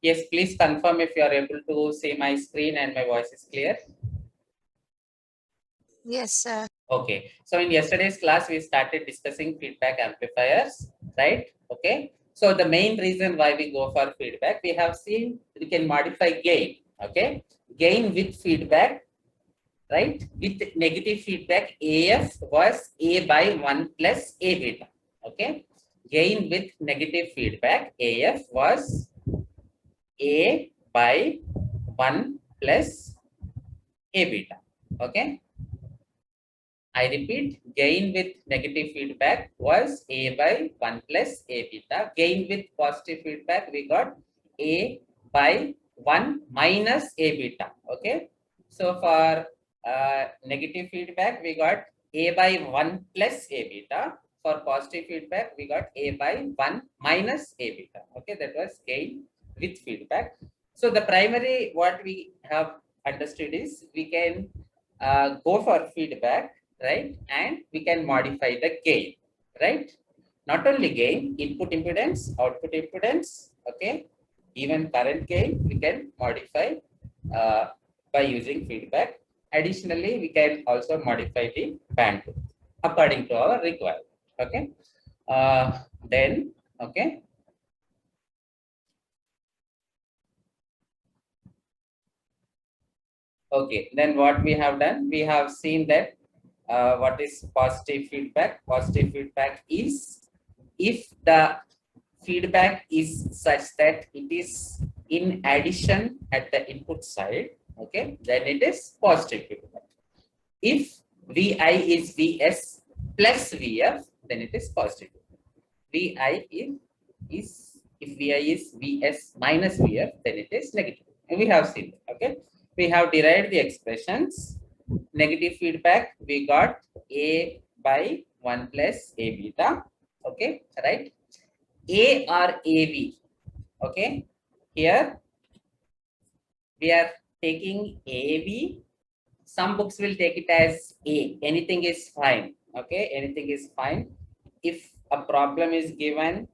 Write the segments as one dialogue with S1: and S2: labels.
S1: Yes, please confirm if you are able to see my screen and my voice is clear.
S2: Yes, sir.
S1: Okay, so in yesterday's class, we started discussing feedback amplifiers, right? Okay, so the main reason why we go for feedback, we have seen we can modify gain, okay? Gain with feedback, right? With negative feedback, AF was A by 1 plus A beta, okay? Gain with negative feedback, AF was A by 1 plus A beta, okay? I repeat, gain with negative feedback was A by 1 plus A beta. Gain with positive feedback, we got A by 1 minus A beta. Okay. So for negative feedback, we got A by 1 plus A beta. For positive feedback, we got A by 1 minus A beta. Okay. That was gain with feedback. So the primary what we have understood is we can go for feedback, right? And we can modify the gain, right? Not only gain, input impedance, output impedance, okay? Even current gain, we can modify uh, by using feedback. Additionally, we can also modify the bandwidth according to our requirement, okay? Then, okay? Okay, then what we have done, we have seen that what is positive feedback? Positive feedback is if the feedback is such that it is in addition at the input side, okay, then it is positive feedback. If Vi is Vs plus Vf, then it is positive. Vi is if Vi is Vs minus Vf, then it is negative. And we have seen it, okay. We have derived the expressions. Negative feedback, we got A by 1 plus A beta, okay, right? A or AB, okay. Here we are taking AB. Some books will take it as A. Anything is fine, okay. Anything is fine. If a problem is given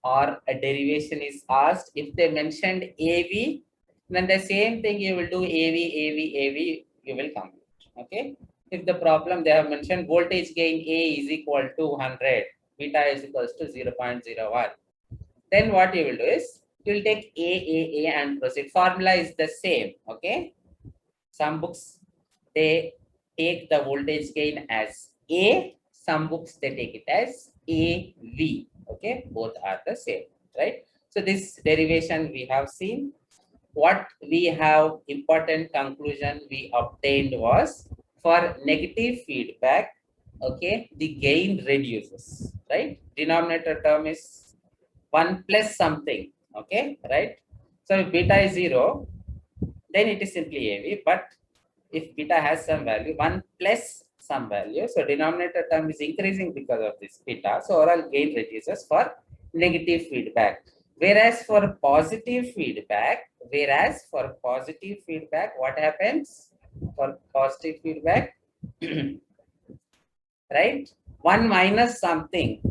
S1: or a derivation is asked, if they mentioned AV, then the same thing you will do AV, you will complete. Okay. If the problem they have mentioned voltage gain A is equal to 100, beta is equals to 0.01, then what you will do is you will take A and proceed. Formula is the same. Okay. Some books they take the voltage gain as A, some books they take it as AV. Okay, both are the same, right? So this derivation we have seen. What we have important conclusion we obtained was for negative feedback, okay, the gain reduces, right? Denominator term is 1 plus something, okay, right? So if beta is 0, then it is simply AV, but if beta has some value, 1 plus some value, so denominator term is increasing because of this beta, so overall gain reduces for negative feedback. Whereas for positive feedback, what happens? For positive feedback, right? 1 minus something.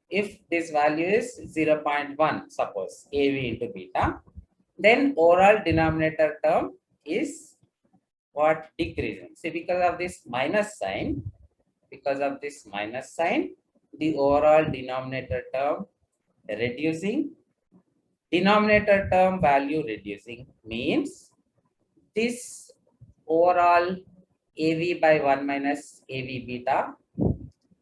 S1: If this value is 0.1, suppose AV into beta, then overall denominator term is what? Decreasing. See, because of this minus sign, the overall denominator term reducing. Denominator term value reducing means this overall AV by 1 minus AV beta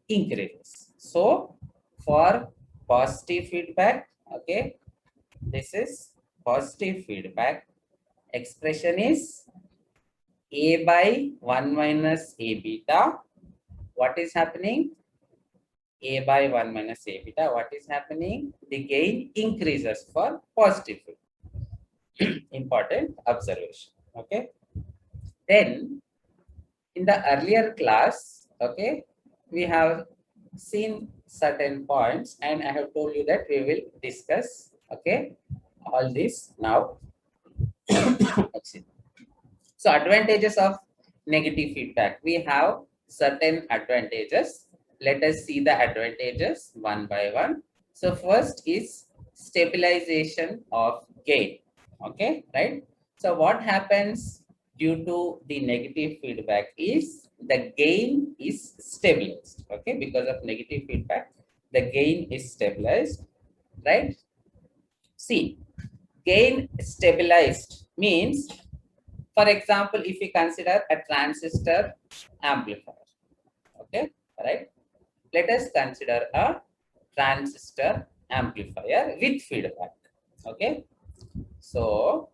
S1: increases. So for positive feedback, okay, this is positive feedback. Expression is A by 1 minus A beta. What is happening? A by 1 minus A beta. What is happening? The gain increases for positive feedback. Important observation. Okay. Then in the earlier class, okay, we have seen certain points and I have told you that we will discuss, okay, all this now. So advantages of negative feedback. We have certain advantages. Let us see the advantages one by one. So first is stabilization of gain. Okay, right? So what happens due to the negative feedback is the gain is stabilized. Okay, because of negative feedback, the gain is stabilized, right? See, gain stabilized means, for example, if we consider a transistor amplifier, okay, right? Let us consider a transistor amplifier with feedback. Okay, so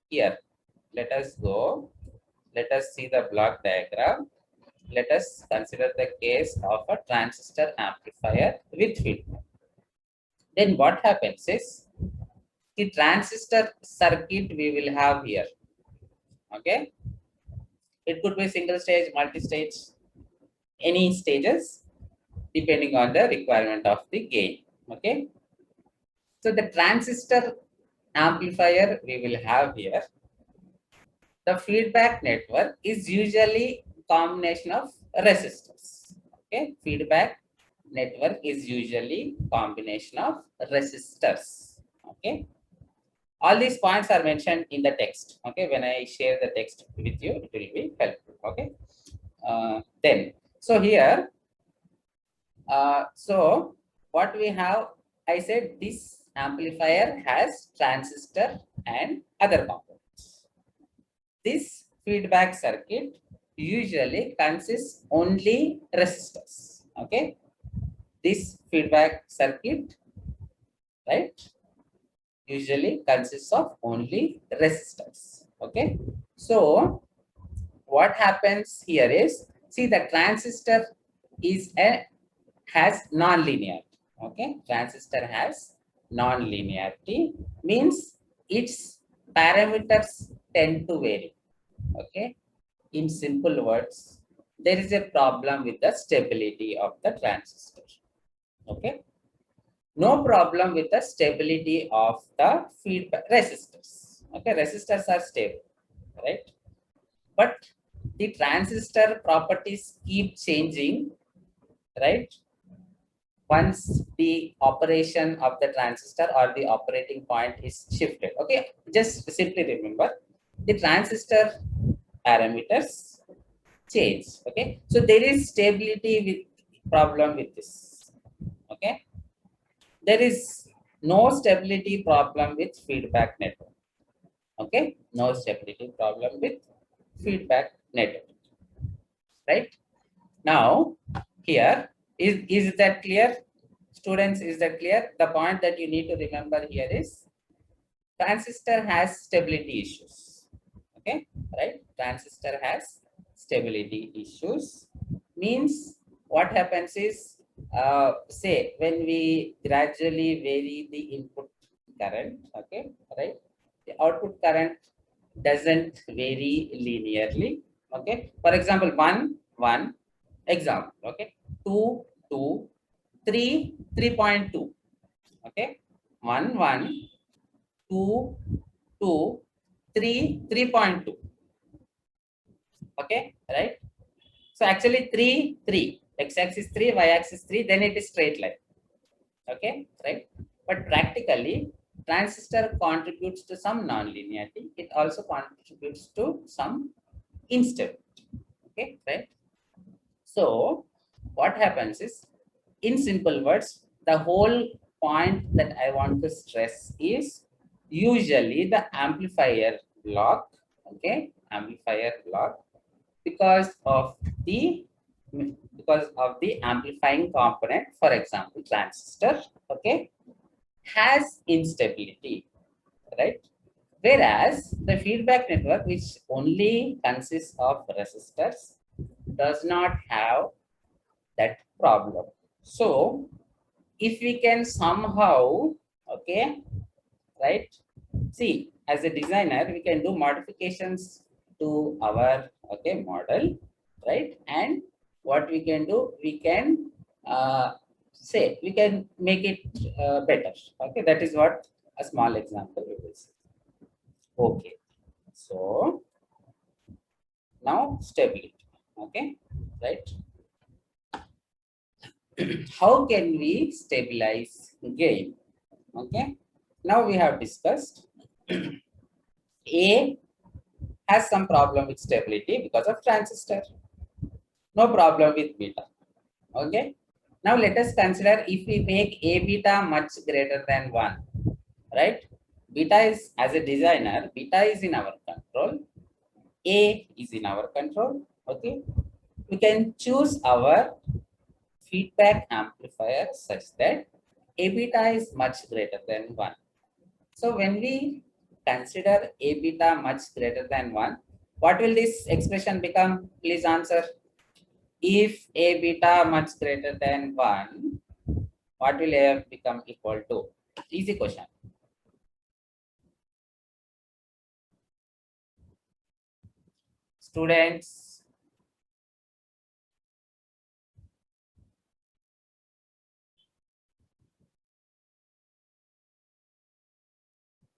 S1: here, let us go. Let us see the block diagram. Let us consider the case of a transistor amplifier with feedback. Then what happens is the transistor circuit we will have here. Okay, it could be single stage, multi-stage, any stages depending on the requirement of the gain. Okay, so the transistor amplifier we will have here, the feedback network is usually combination of resistors. Okay, feedback network is usually combination of resistors. Okay, all these points are mentioned in the text. Okay, when I share the text with you, it will be helpful. Okay, then so here, so what we have, I said this amplifier has transistor and other components. This feedback circuit usually consists only resistors. Okay, this feedback circuit, right, usually consists of only resistors. Okay, so what happens here is, see, the transistor is a has non-linearity. Okay, transistor has non-linearity means its parameters tend to vary. Okay, in simple words, there is a problem with the stability of the transistor. Okay, no problem with the stability of the feedback resistors. Okay, resistors are stable, right? But the transistor properties keep changing, right? Once the operation of the transistor or the operating point is shifted. Okay, just simply remember the transistor parameters change. Okay, so there is stability with problem with this. Okay, there is no stability problem with feedback network. Okay, no stability problem with feedback network. Right now, here is that clear, students? Is that clear? The point that you need to remember here is transistor has stability issues. Okay, right? Transistor has stability issues means what happens is, say when we gradually vary the input current, okay, right, the output current doesn't vary linearly. Okay, for example, 1 example, okay, 2 2 3 3.2, okay, 1 1 2 2 3 3.2. Okay, right? So actually 3 3, x-axis 3, y-axis 3, then it is straight line. Okay, right? But practically transistor contributes to some non-linearity. It also contributes to some instability. Okay, right? So what happens is, in simple words, the whole point that I want to stress is usually the amplifier block, okay, amplifier block, because of the amplifying component, for example, transistor, okay, has instability, right? Whereas the feedback network, which only consists of resistors, does not have that problem. So if we can somehow, okay, right, see, as a designer, we can do modifications to our, okay, model, right? And what we can do, we can say, we can make it better. Okay, that is what a small example we will see. Okay, so now stability. Okay, right? How can we stabilize gain? Okay, now we have discussed A has some problem with stability because of transistor. No problem with beta. Okay. Now let us consider if we make A beta much greater than 1, right? Beta is, as a designer, beta is in our control. A is in our control. Okay. We can choose our feedback amplifier such that A beta is much greater than 1. So when we consider A beta much greater than 1, what will this expression become? Please answer. If A beta much greater than 1, what will AF become equal to? Easy question. Students,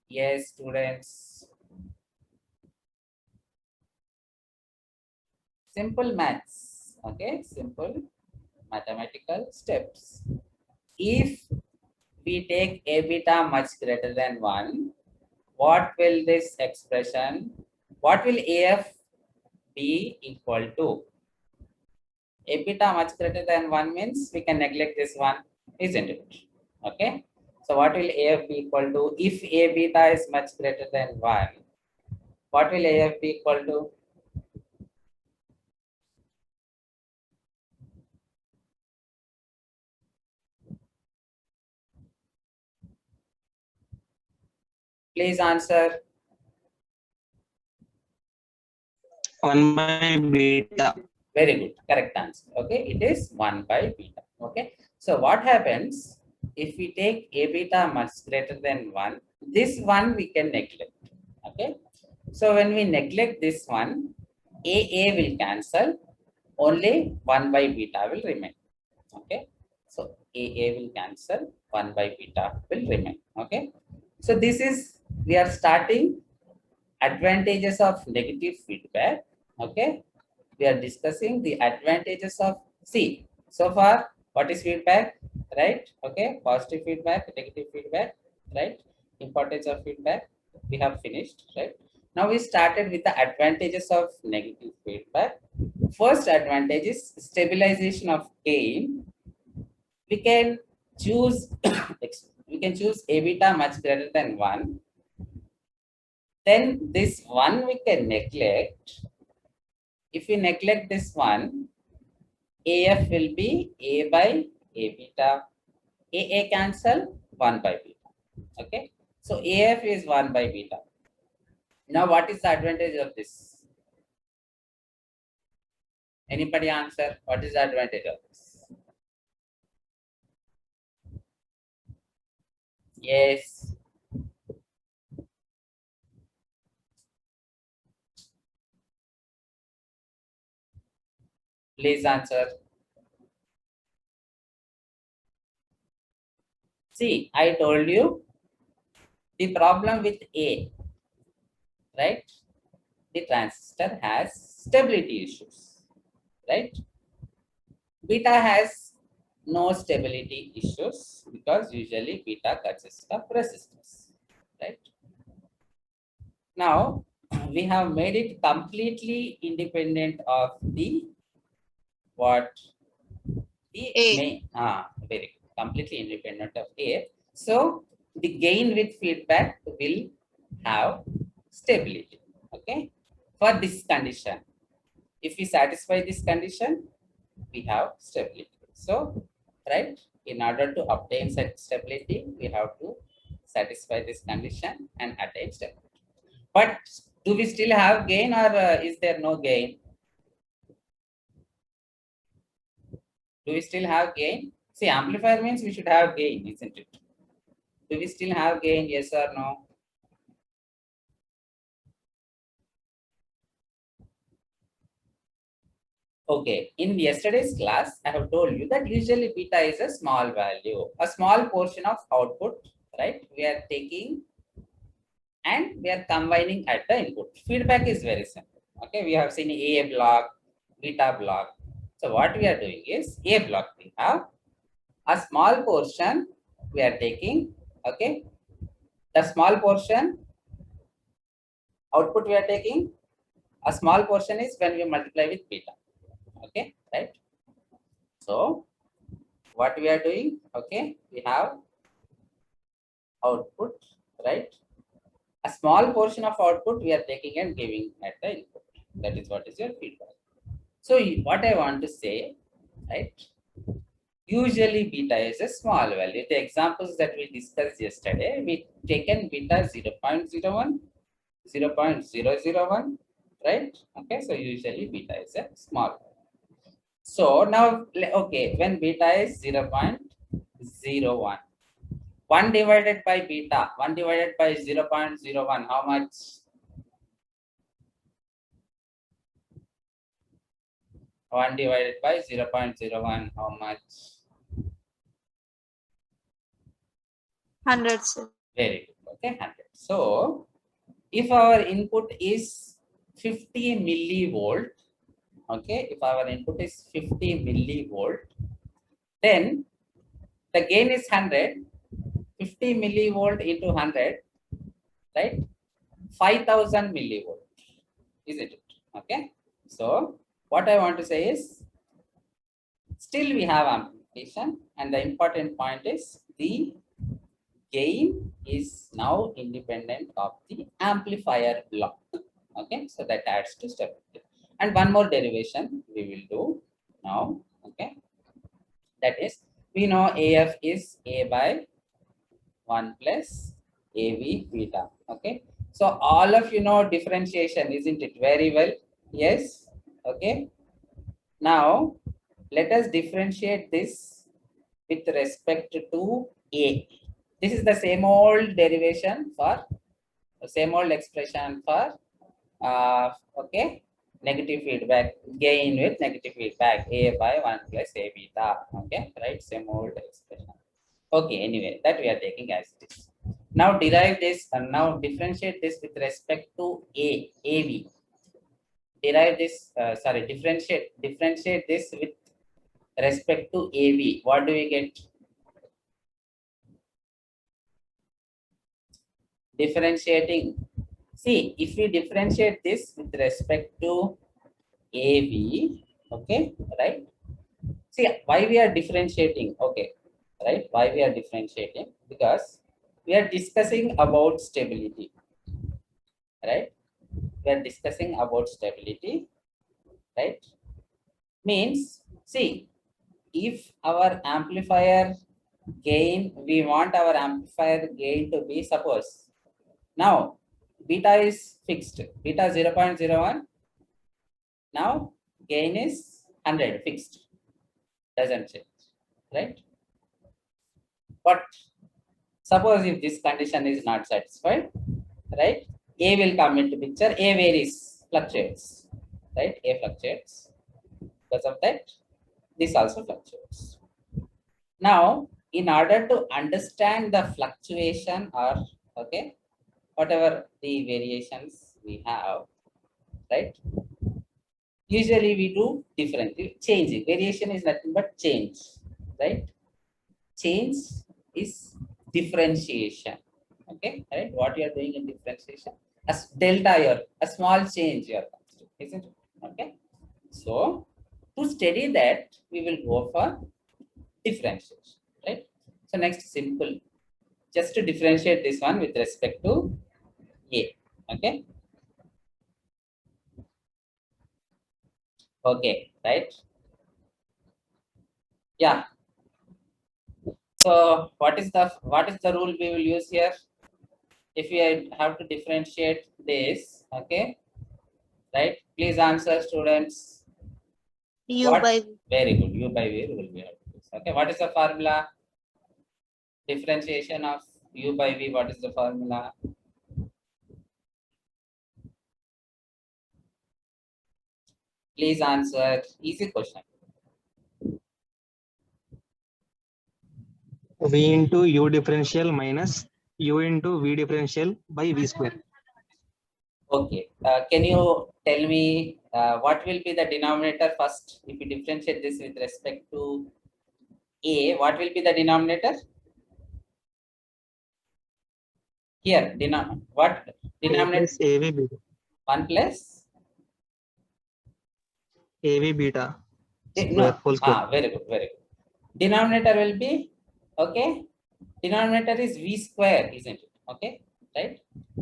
S1: yes, students. Simple maths, okay? Simple mathematical steps. If we take A beta much greater than 1, what will this expression, what will AF be equal to? A beta much greater than 1 means we can neglect this one, isn't it? Okay. So what will AF be equal to? If A beta is much greater than 1, what will AF be equal to? Please answer.
S2: 1 by beta.
S1: Very good. Correct answer. Okay. It is 1 by beta. Okay. So what happens if we take A beta much greater than 1? This one we can neglect. Okay. So when we neglect this one, A will cancel. Only 1 by beta will remain. Okay. So A will cancel. 1 by beta will remain. Okay. So this is, we are starting advantages of negative feedback. Okay. We are discussing the advantages of, see, so far, what is feedback, right? Okay. Positive feedback, negative feedback, right? Importance of feedback. We have finished, right? Now we started with the advantages of negative feedback. First advantage is stabilization of gain. We can choose we can choose A beta much greater than 1. Then this one we can neglect. If we neglect this one, AF will be A by A beta. AA cancel 1 by beta. Okay. So AF is 1 by beta. Now what is the advantage of this? Anybody answer? What is the advantage of this? Yes. Please answer. See, I told you the problem with A, right? The transistor has stability issues, right? Beta has no stability issues because usually beta consists of resistors, right? Now we have made it completely independent of the what? The main, very good. Completely independent of A. So the gain with feedback will have stability. Okay. For this condition, if we satisfy this condition, we have stability. So, right, in order to obtain such stability, we have to satisfy this condition and attain stability. But do we still have gain, or is there no gain? Do we still have gain? See, amplifier means we should have gain, isn't it? Do we still have gain? Yes or no? Okay, in yesterday's class, I have told you that usually beta is a small value, a small portion of output, right? We are taking and we are combining at the input. Feedback is very simple. Okay, we have seen A block, beta block. So what we are doing is A block, we have a small portion we are taking. Okay, the small portion Output we are taking, a small portion is when we multiply with beta. Okay, right? So what we are doing, okay, we have output, right? A small portion of output we are taking and giving at the input. That is what is your feedback. So what I want to say, right? Usually beta is a small value. The examples that we discussed yesterday, we taken beta 0.01, 0.001, right? Okay, so usually beta is a small value. So now, okay, when beta is 0.01, 1 divided by beta, 1 divided by 0.01, how much? 1 divided by 0.01, how much?
S3: 100, sir.
S1: Very good. Okay, 100. So if our input is 50 millivolt, okay, if our input is 50 millivolt, then the gain is 100. 50 millivolt into 100, right? 5000 millivolt, isn't it? Okay. So what I want to say is, still we have amplification, and the important point is the gain is now independent of the amplifier block. Okay, so that adds to stability. And one more derivation we will do now. Okay, that is, we know AF is A by 1 plus AV beta. Okay, so all of you know differentiation, isn't it? Very well. Yes. Okay. Now let us differentiate this with respect to A. This is the same old derivation for same old expression for okay, negative feedback, gain with negative feedback, A by 1 plus A beta. Okay, right? Same old expression. Okay, anyway, that we are taking as it is. Now derive this and now differentiate this with respect to AV. Derive this, differentiate this with respect to AV. What do we get? Differentiating. See, if we differentiate this with respect to AV, okay, right? See, why we are differentiating? Okay, right? Why we are differentiating? Because we are discussing about stability, right? We are discussing about stability, right? Means, see, if our amplifier gain, we want our amplifier gain to be, suppose, now beta is fixed, beta 0.01, now gain is 100 fixed, doesn't change, right? But suppose if this condition is not satisfied, right? A will come into picture, A varies, fluctuates, right? A fluctuates. Because of that, this also fluctuates. Now, in order to understand the fluctuation or, okay, whatever the variations we have, right? Usually we do differently. Changing. Variation is nothing but change, right? Change is differentiation. Okay, right? What you are doing in differentiation, as delta, your a small change you are considering, isn't it? Okay, so to study that, we will go for differentiation, right? So next, simple, just to differentiate this one with respect to A. Okay, okay, right? Yeah. So what is the rule we will use here? If we have to differentiate this, okay, right? Please answer, students.
S3: U
S1: What?
S3: by V.
S1: Very good. U by V will be. Okay. What is the formula? Differentiation of U by V. What is the formula? Please answer. Easy question.
S2: V into U differential minus U into V differential by V square.
S1: Okay. Can you tell me what will be the denominator first? If you differentiate this with respect to A, what will be the denominator? Here, what
S2: A
S1: denominator?
S2: plus AV beta.
S1: 1 plus
S2: AV beta
S1: no.
S2: square whole square.
S1: Very good, very good. Denominator will be okay. Denominator is v square, isn't it? Okay, right?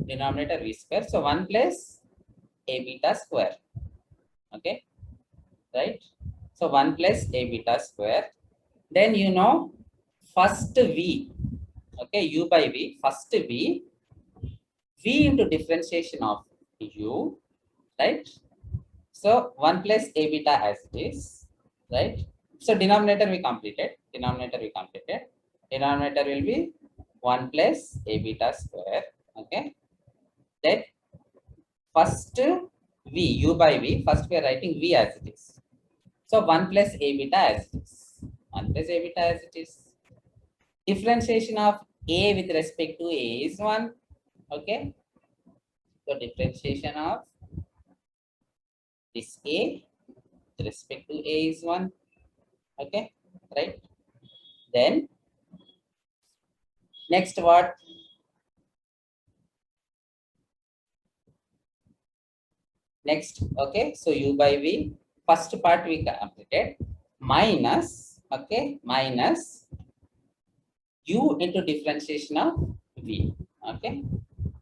S1: Denominator v square. So 1 plus a beta square. Okay, right? So 1 plus a beta square. Then first v. Okay, u by v. First v. V into differentiation of u, right? So 1 plus a beta as it is, right? So denominator we completed. Denominator will be 1 plus a beta square. Okay. Then first v, u by v, first we are writing v as it is. So 1 plus a beta as it is. 1 plus a beta as it is. Differentiation of a with respect to a is 1. Okay. So differentiation of this a with respect to a is 1. Okay. Right. Then next what? Next, okay, so u by v, first part we completed, minus, okay, minus u into differentiation of v, okay.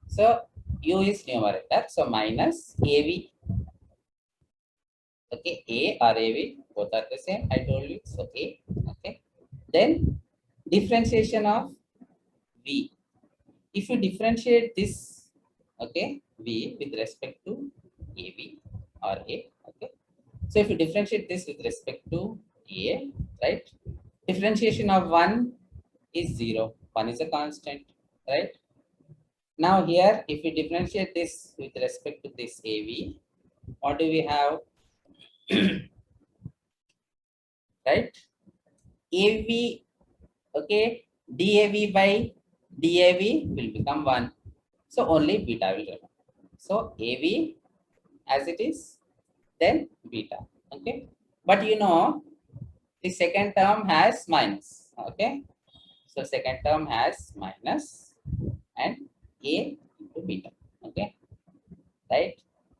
S1: So u is numerator, so minus av, okay, a or av, both are the same, I told you, so a, okay. Then differentiation of v. If you differentiate this, okay, v with respect to av or a, okay. So if you differentiate this with respect to a, right? Differentiation of 1 is 0. 1 is a constant, right? Now here, if we differentiate this with respect to this AV, what do we have? Right? AV, okay, DAV by DAV will become 1. So only beta will remain. So AV as it is, then beta, okay? But the second term has minus, okay? So second term has minus and a into beta, okay, right?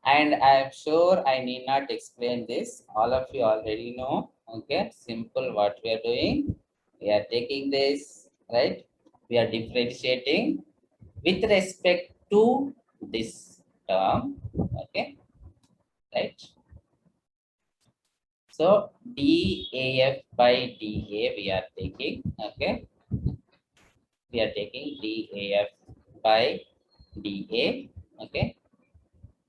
S1: And I am sure I need not explain this. All of you already know, okay? Simple what we are doing. We are taking this, right? We are differentiating with respect to this term, okay, right? So DAF by DA we are taking, okay? We are taking DAF by DA, okay?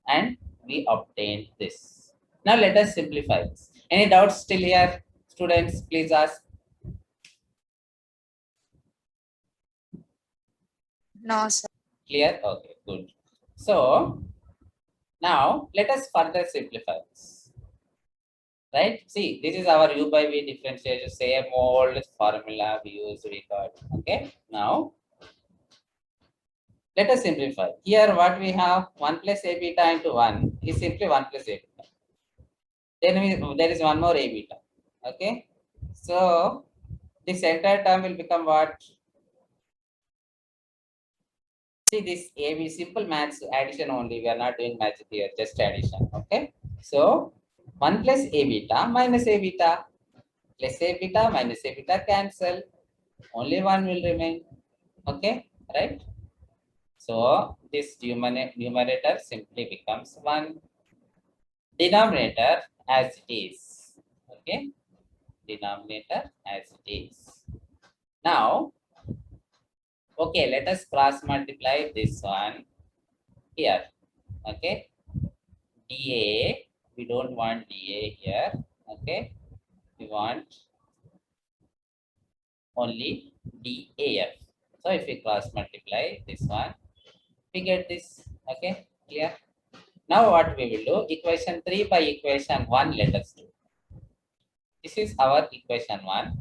S1: And we obtain this. Now let us simplify this. Any doubts still here? Students, please ask.
S3: No, sir.
S1: Clear? Okay, good. So now let us further simplify this. Right? See, this is our u by v differentiation, same old formula we use, we got. Okay. Now let us simplify. Here what we have, 1 plus a beta into 1 is simply 1 plus a beta. Then there is one more a beta. Okay. So this entire term will become what? See, this AB simple maths addition only. We are not doing magic here, just addition. Okay. So 1 plus a beta minus a beta plus a beta minus a beta cancel. Only one will remain. Okay. Right. So this numerator simply becomes 1. Denominator as it is. Okay. Denominator as it is. Now, okay, let us cross multiply this one here. Okay. DA, we don't want DA here. Okay. We want only DAF. So if we cross multiply this one, we get this. Okay. Clear? Now what we will do, equation 3 by equation 1, let us do. This is our equation 1.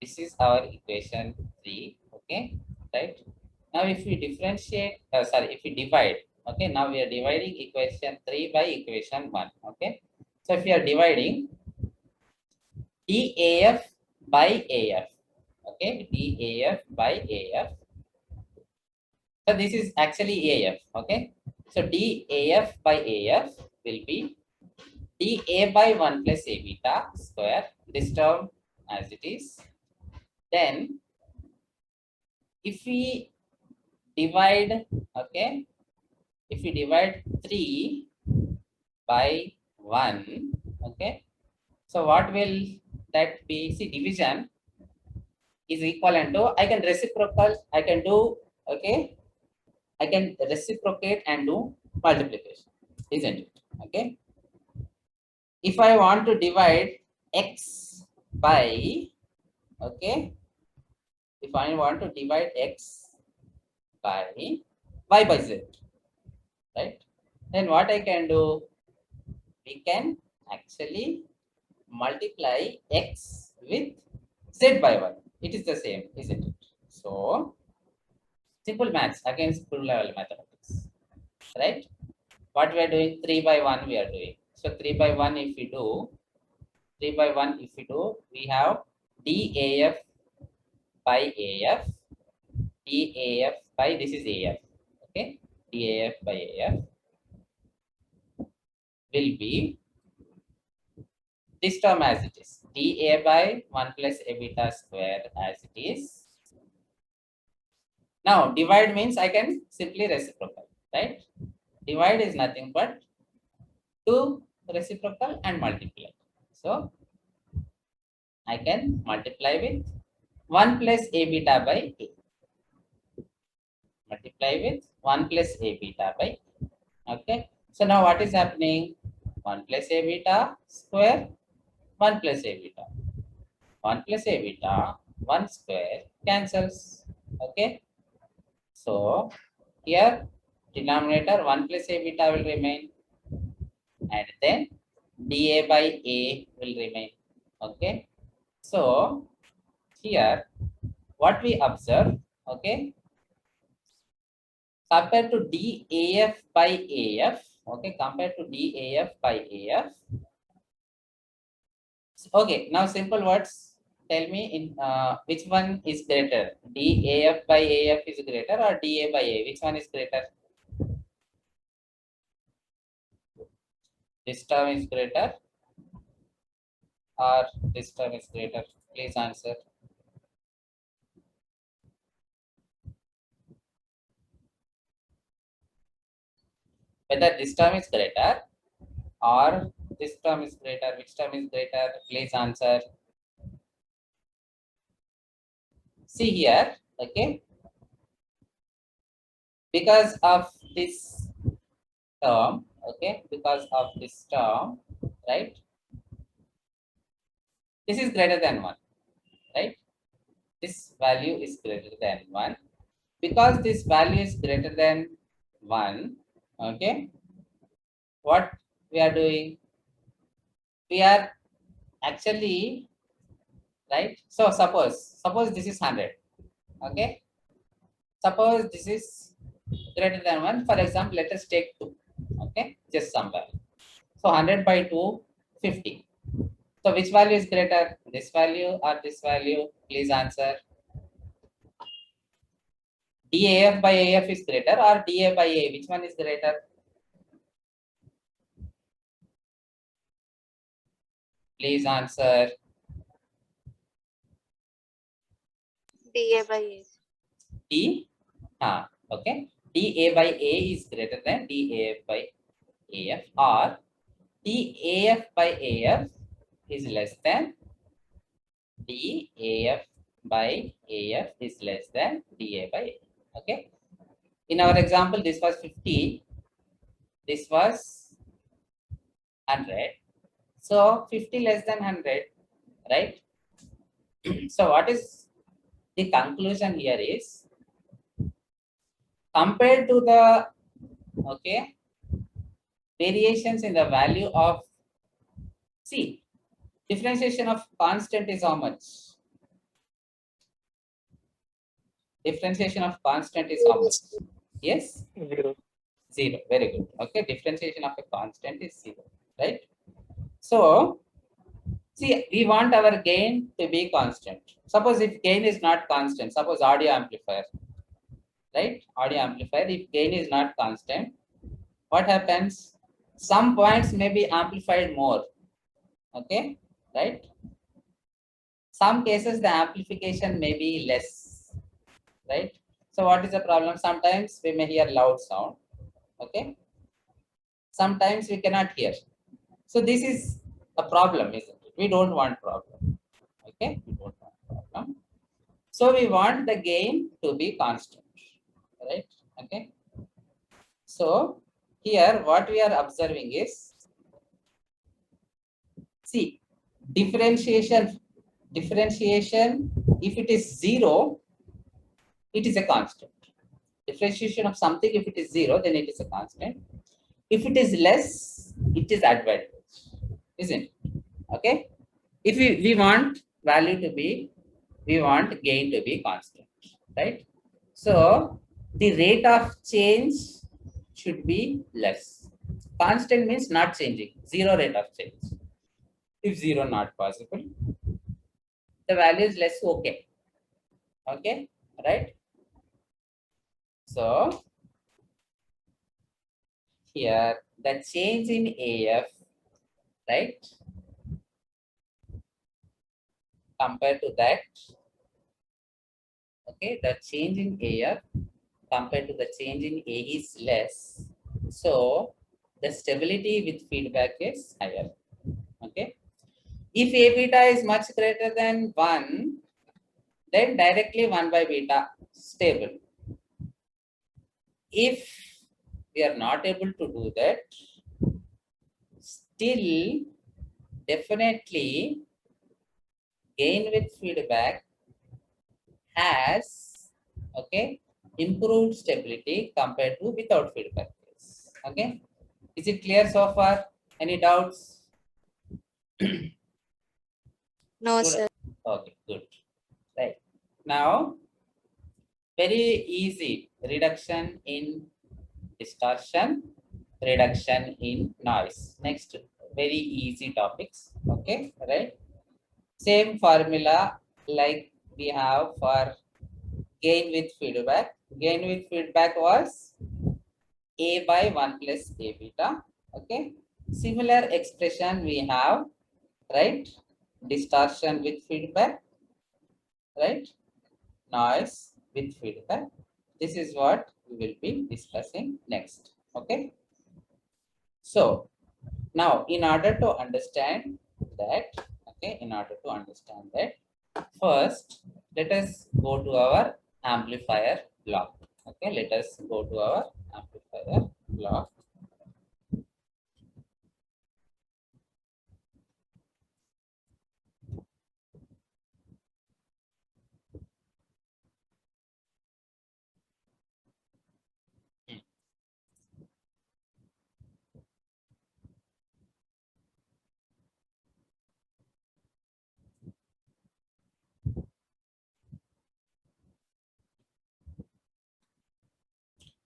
S1: This is our equation 3. Okay. Right. Now if we differentiate, if we divide, okay, now we are dividing equation 3 by equation 1. Okay. So if we are dividing DAF by AF, okay, DAF by AF, So this is actually AF, okay? So DAF by AF will be DA by 1 plus A beta square, this term as it is. Then if we divide, okay, if we divide 3 by 1, okay, so what will that be? See, division is equivalent to, I can reciprocal, I can do, okay, I can reciprocate and do multiplication, isn't it? Okay. If I want to divide x by, okay, if I want to divide x by y by z, right? Then what I can do? We can actually multiply x with z by 1. It is the same, isn't it? So, simple maths against full level mathematics, right? What we are doing, 3 by 1 we are doing. So 3 by 1 if we do, 3 by 1 if we do, we have DAF by AF, DAF by, this is AF, okay? DAF by AF will be this term as it is, DA by 1 plus A beta square as it is. Now divide means I can simply reciprocal, right? Divide is nothing but 2 reciprocal and multiply. So I can multiply with 1 plus A beta by A. Multiply with 1 plus A beta by A. Okay. So now what is happening? 1 plus A beta square, 1 plus A beta. 1 plus A beta, 1 square cancels. Okay. So here denominator 1 plus A beta will remain, and then dA by A will remain. Okay. So here what we observe, okay, compared to DAF by AF, okay, compared to DAF by AF. Okay, now simple words, tell me in which one is greater, DAF by AF is greater or DA by A, which one is greater? This term is greater or this term is greater? Please answer. Whether this term is greater or this term is greater, which term is greater? Please answer. See here, okay, because of this term, okay, because of this term, right, this is greater than 1, right? This value is greater than 1. Because this value is greater than 1, okay, what we are doing? We are actually, right? So suppose this is 100, okay? Suppose this is greater than 1. For example, let us take 2, okay? Just somewhere. So 100 by 2, 50. So which value is greater? This value or this value? Please answer. DAF by AF is greater or DA by A? Which one is greater? Please answer.
S3: DA by A.
S1: D, okay. DA by A is greater than DAF by AF, or DAF by AF is less than DAF by AF is less than DA by A. Okay. In our example, this was 50, this was 100. So 50 less than 100, right? So what is the conclusion here is, compared to the, okay, variations in the value of, see, differentiation of constant is how much? Differentiation of constant is how much? Yes?
S2: 0.
S1: 0. Very good. Okay, differentiation of a constant is 0, right? So, see, we want our gain to be constant. Suppose if gain is not constant, suppose audio amplifier, right? Audio amplifier, if gain is not constant, what happens? Some points may be amplified more, okay, right? Some cases the amplification may be less, right? So what is the problem? Sometimes we may hear loud sound, okay? Sometimes we cannot hear. So this is a problem, isn't it? We don't want problem, okay? We don't want problem. So we want the gain to be constant, right? Okay. So here what we are observing is, see, differentiation, if it is zero, it is a constant. Differentiation of something, if it is zero, then it is a constant. If it is less, it is advantage, isn't it? Okay. If we want value to be, we want gain to be constant, right? So the rate of change should be less. Constant means not changing, zero rate of change. If zero not possible, the value is less, okay. Okay, right? So here the change in AF, right? Compared to that, okay, the change in AF compared to the change in A is less. So the stability with feedback is higher. Okay. If A beta is much greater than 1, then directly 1 by beta stable. If we are not able to do that, still definitely gain with feedback has, okay, improved stability compared to without feedback. Okay. Is it clear so far? Any doubts?
S3: No,
S1: Student?
S3: sir.
S1: Okay, good. Right. Now, very easy reduction in distortion, reduction in noise. Next, very easy topics. Okay, right? Same formula like we have for gain with feedback. Gain with feedback was A by 1 plus A beta. Okay. Similar expression we have, right? Distortion with feedback, right? Noise with feedback. This is what we will be discussing next. Okay. So now in order to understand that, okay, in order to understand that, first let us go to our amplifier block. Okay, let us go to our amplifier block.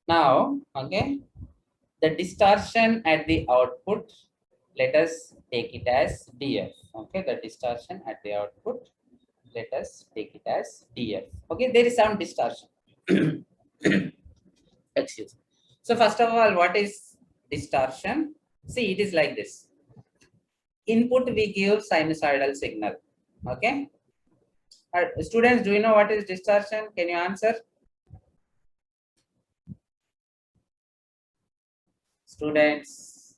S1: Now, okay, the distortion at the output, let us take it as DF. Okay, the distortion at the output, let us take it as DF. Okay, there is some distortion. Excuse me. So first of all, what is distortion? See, it is like this. Input we give sinusoidal signal. Okay. Students, do you know what is distortion? Can you answer? Students,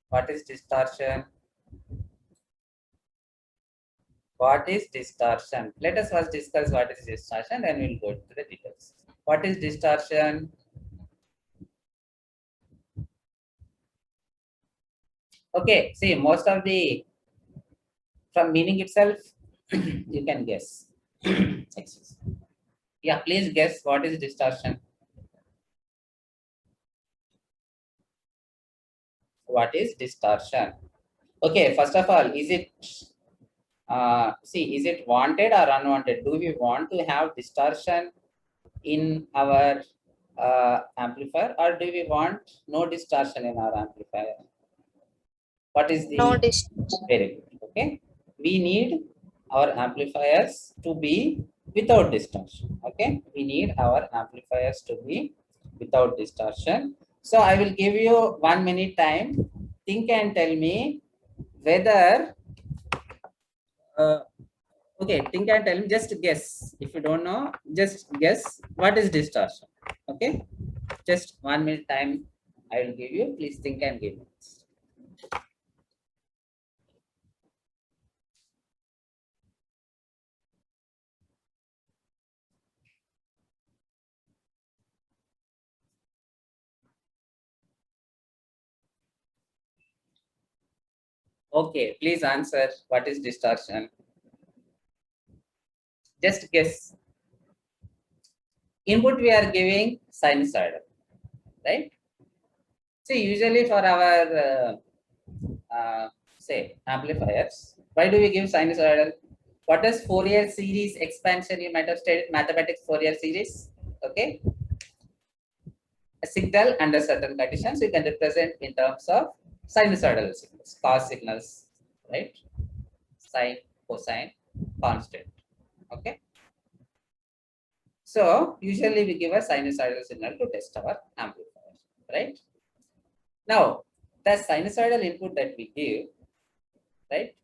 S1: what is distortion? What is distortion? Let us first discuss what is distortion, then we'll go to the details. What is distortion? Okay, see, most of the, from meaning itself, you can guess. Excuse me. Yeah, please guess what is distortion. What is distortion? Okay, first of all, is it, see, is it wanted or unwanted? Do we want to have distortion in our amplifier, or do we want no distortion in our amplifier? What is the,
S3: No distance.
S1: very good. Okay, we need our amplifiers to be without distortion. Okay. Okay, we need our amplifiers to be without distortion. So I will give you 1 minute time. Think and tell me whether okay, think and tell me, just guess. If you don't know, just guess what is distortion. Okay, just 1 minute time I will give you. Please think and give me. Okay, please answer what is distortion. Just guess. Input we are giving sinusoidal, right? See, usually for our say amplifiers, why do we give sinusoidal? What is Fourier series expansion? You might have studied mathematics Fourier series. Okay, a signal under certain conditions you can represent in terms of sinusoidal signals, cos signals, right? Sine, cosine, constant. Okay. So usually we give a sinusoidal signal to test our amplifier, right? Now, the sinusoidal input that we give, right?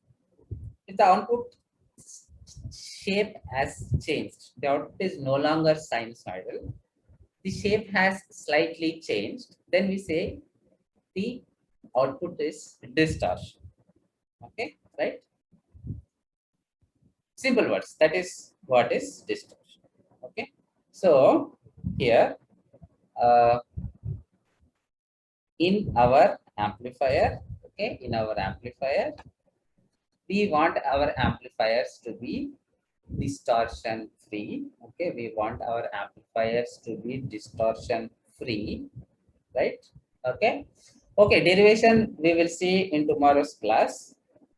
S1: If the output shape has changed, the output is no longer sinusoidal, the shape has slightly changed, then we say the output is distortion. Okay, right? Simple words. That is what is distortion. Okay. So here, uh, in our amplifier, okay, in our amplifier, we want our amplifiers to be distortion free. Okay, we want our amplifiers to be distortion free, right? Okay. Okay, derivation we will see in tomorrow's class.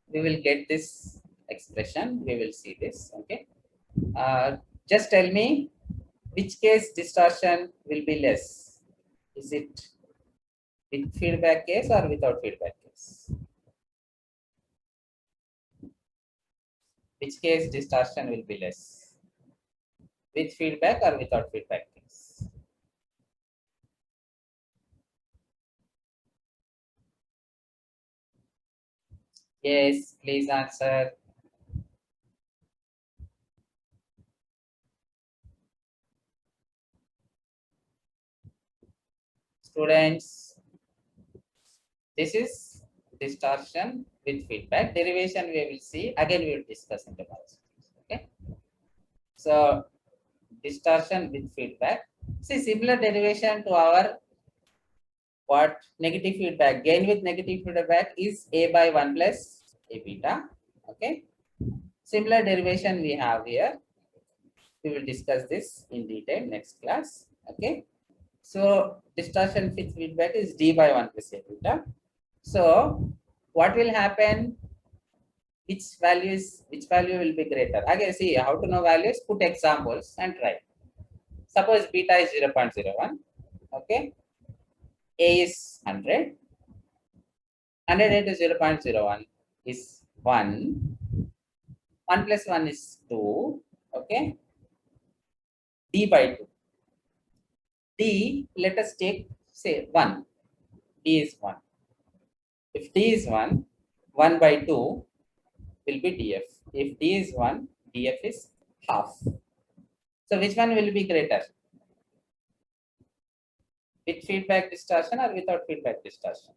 S1: We will get this expression. We will see this. Okay. Just tell me which case distortion will be less. Is it with feedback case or without feedback case? Which case distortion will be less? With feedback or without feedback case? Yes, please answer. Students, this is distortion with feedback. Derivation we will see. Again, we will discuss in tomorrow's class. Okay. So, distortion with feedback. See, similar derivation to our what negative feedback. Gain with negative feedback is a by 1 plus a beta. Okay. Similar derivation we have here. We will discuss this in detail next class. Okay. So distortion with feedback is d by 1 plus a beta. So what will happen? Which value will be greater? Again, see how to know values. Put examples and try. Suppose beta is 0.01. Okay. A is 100. 100 into 0.01 is 1. 1 plus 1 is 2. Okay. D by 2. D, let us take, say, 1. D is 1. If D is 1, 1 by 2 will be DF. If D is 1, DF is half. So which one will be greater? With feedback distortion or without feedback distortion?